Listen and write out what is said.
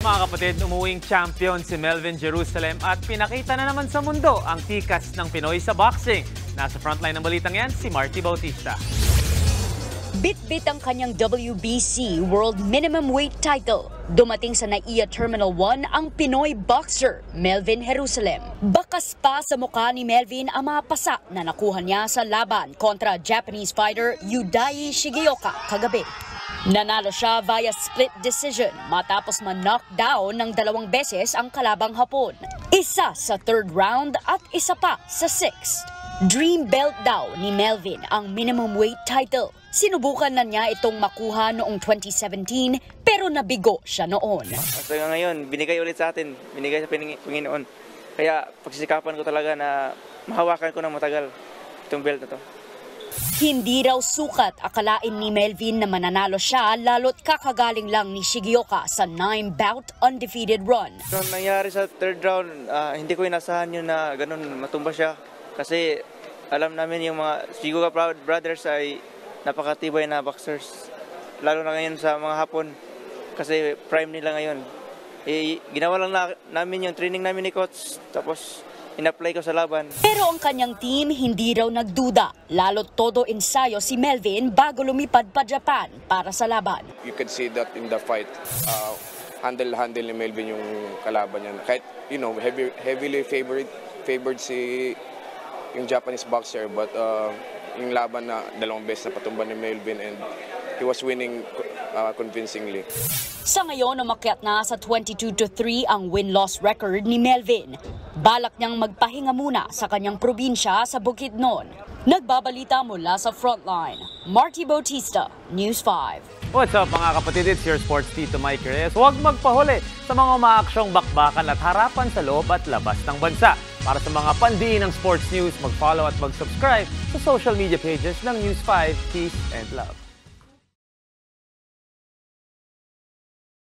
Mga kapatid, umuwing champion si Melvin Jerusalem at pinakita na naman sa mundo ang tikas ng Pinoy sa boxing. Nasa frontline ng balitang yan, si Marty Bautista. Bit-bit ang kanyang WBC World Minimum Weight title. Dumating sa NAIA Terminal 1 ang Pinoy boxer, Melvin Jerusalem. Bakas pa sa mukha ni Melvin ang mga pasa na nakuha niya sa laban kontra Japanese fighter Yudai Shigeoka kagabi. Nanalo siya via split decision matapos ma-knockdown ng 2 beses ang kalabang Hapon. Isa sa 3rd round at isa pa sa 6th. Dream belt daw ni Melvin ang minimum weight title. Sinubukan na niya itong makuha noong 2017 pero nabigo siya noon. So ngayon, binigay ulit sa atin, binigay sa Panginoon. Kaya pagsisikapan ko talaga na mahawakan ko ng matagal itong belt na to. Hindi raw sukat akalain ni Melvin na mananalo siya lalo't kakagaling lang ni Shigeoka sa 9-bout undefeated run. So nangyari sa 3rd round, hindi ko inasahan yun na ganun matumba siya. Kasi alam namin yung mga Shigeoka brothers ay napakatibay na boxers. Lalo na ngayon sa mga Hapon kasi prime nila ngayon. Ginawa lang namin yung training namin ni coach tapos in-apply ko sa laban. Pero ang kanyang team hindi raw nagduda. Lalo't todo ensayo si Melvin bago lumipad pa Japan para sa laban. You could see that in the fight. Handle ni Melvin yung kalaban niya. Kahit, heavily favored si yung Japanese boxer. But yung laban na 2 beses na patumba ni Melvin and he was winning convincingly. Sa ngayon, umakyat na sa 22-3 ang win-loss record ni Melvin. Balak niyang magpahinga muna sa kanyang probinsya sa Bukidnon. Nagbabalita mula sa Frontline, Marty Bautista, News 5. What's up mga kapatid? It's your sports tito Mike Reyes. Huwag magpahuli sa mga umaaksyong bakbakan at harapan sa loob at labas ng bansa. Para sa mga pandiin ng sports news, mag-follow at mag-subscribe sa social media pages ng News 5. Peace and love.